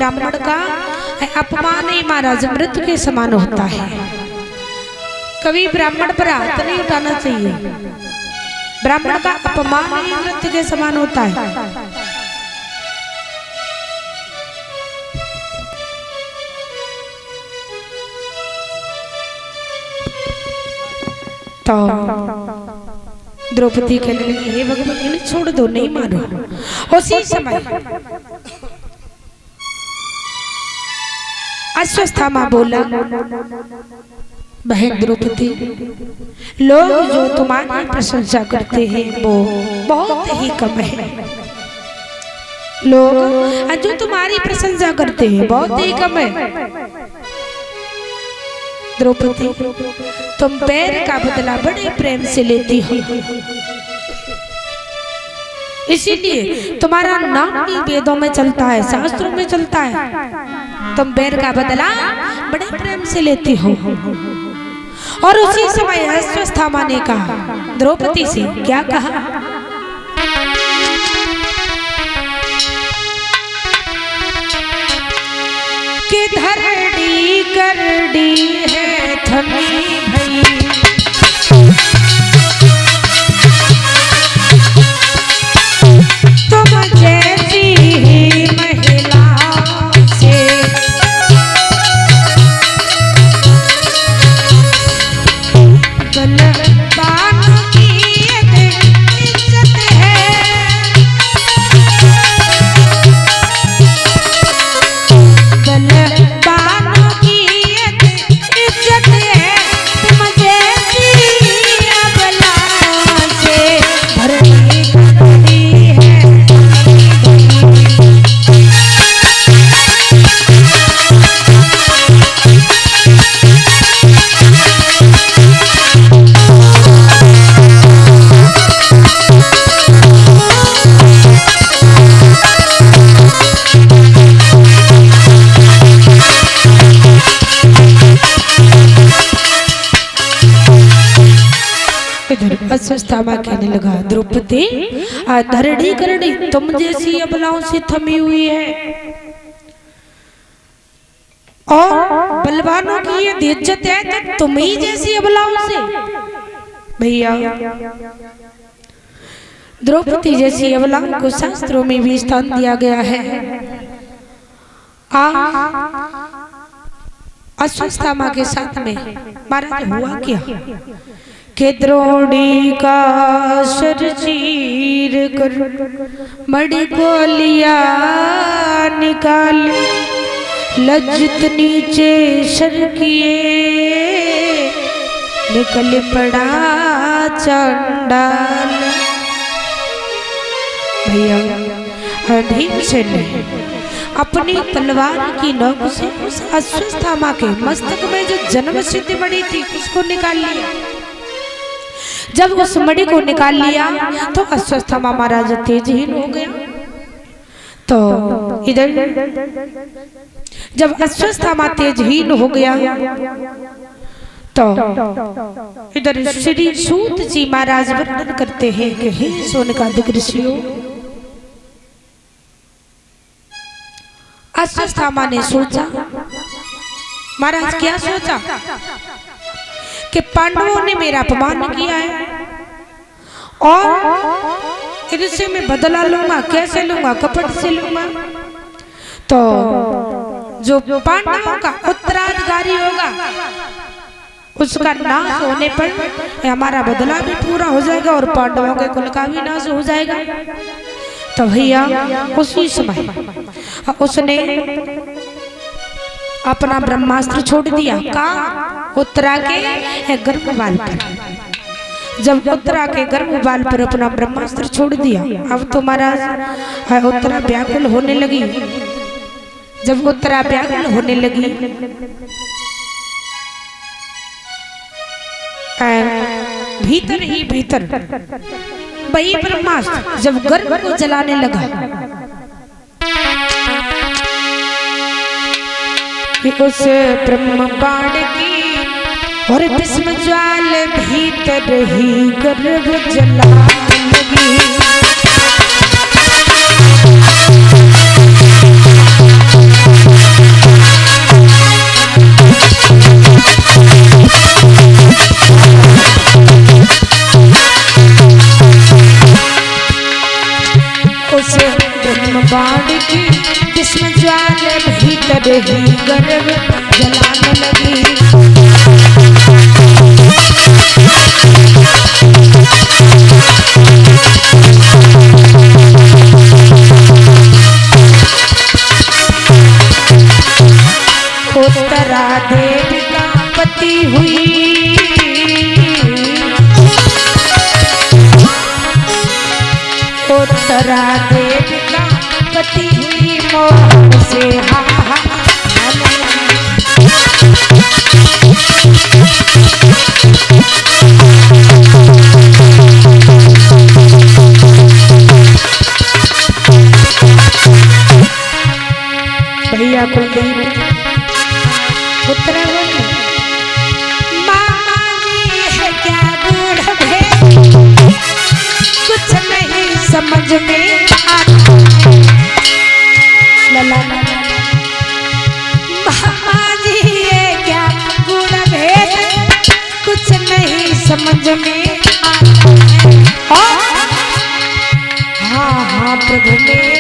ब्राह्मण का अपमान ही महाराज मृत्यु के समान होता है। कभी ब्राह्मण पर हाथ नहीं उठाना चाहिए। ब्राह्मण का अपमान ही मृत्यु के समान होता है। तो द्रौपदी कहने लगी, हे भगवान इन्हें छोड़ दो, नहीं मारो। उसी समय अश्वत्थामा बोला, बहन द्रौपदी, लोग जो तुम्हारी प्रशंसा करते हैं वो बहुत ही कम है। लोग जो तुम्हारी प्रशंसा करते हैं बहुत ही कम है। द्रौपदी, तुम पैर का बदला बड़े प्रेम से लेती हो, इसीलिए तुम्हारा नाम ही वेदों में चलता है, शास्त्रों में चलता है। तुम पैर का बदला बड़े प्रेम से लेती हो। और उसी समय अश्वत्थामा ने कहा द्रौपदी से, क्या कहा? कि धरड़ी करड़ी है थमी भई, तुम जैसी ही महिला से बलवान की इज्जत है, बलवान की इज्जत है, तुम जैसी अबला से भरती करती है। अश्वत्थामा कहने लगा, द्रौपदी धरड़ी करड़ी तुम जैसी अबलाओं से थमी हुई है, और बलवानों की ये इज्जत है तो तुम ही जैसी अबलाओं से। भैया, द्रौपदी जैसी अबलाओं को शास्त्रों में भी स्थान दिया गया है। अश्वत्थामा के साथ में महाराज हुआ क्या कि द्रोणी का सर चीर कर मणि को लिया निकाल, लज्जित नीचे सर किए निकल पड़ा चंडाल। भैया, भीमसेन ने अपनी तलवार की नोक से उस अश्वत्थामा के मस्तक में जो जन्म सिद्ध मणि थी उसको निकाल लिया। जब उस मणि को निकाल लिया तो अश्वत्थामा महाराज तेजहीन हो गया। तो इधर जब अश्वत्थामा तेजहीन हो गया तो इधर श्री सूत जी महाराज वर्णन करते हैं कि हे सोनकादिक ऋषियों, अश्वत्थामा ने सोचा, महाराज क्या सोचा कि पांडवों ने मेरा अपमान किया है और इनसे मैं बदला लूंगा। कैसे लूंगा? कपट से लूंगा। तो जो पांडवों का उत्तराधिकारी होगा उसका नाश होने पर हमारा बदला भी पूरा हो जाएगा और पांडवों के कुल का भी नाश हो जाएगा। तो भैया, उसी समय उसने अपना ब्रह्मास्त्र छोड़ दिया। कहाँ? उत्तरा के गर्भवाल पर। जब उत्तरा के गर्भवाल पर अपना ब्रह्मास्त्र छोड़ दिया, अब तो महाराज उत्तरा व्याकुल होने लगी। जब उत्तरा व्याकुल होने लगी, भीतर ही भीतर वही ब्रह्मास्त्र जब गर्भ को जलाने लगा कि उस ब्रह्म बाण की और भस्म ज्वाल भीतर ही गर्भ जलाने लगी। जब ही गर्व जलाने लगी। उत्तरा देवी का पति हुई, उत्तरा देवी का पति हुई मोह से भैया कुलदीप पुत्र बोली मामा जी है क्या बूढ़ भेद, कुछ नहीं समझ में आता। लला मामा जी है क्या बूढ़ भेद, कुछ नहीं समझ में आता है। हाँ हाँ प्रभु में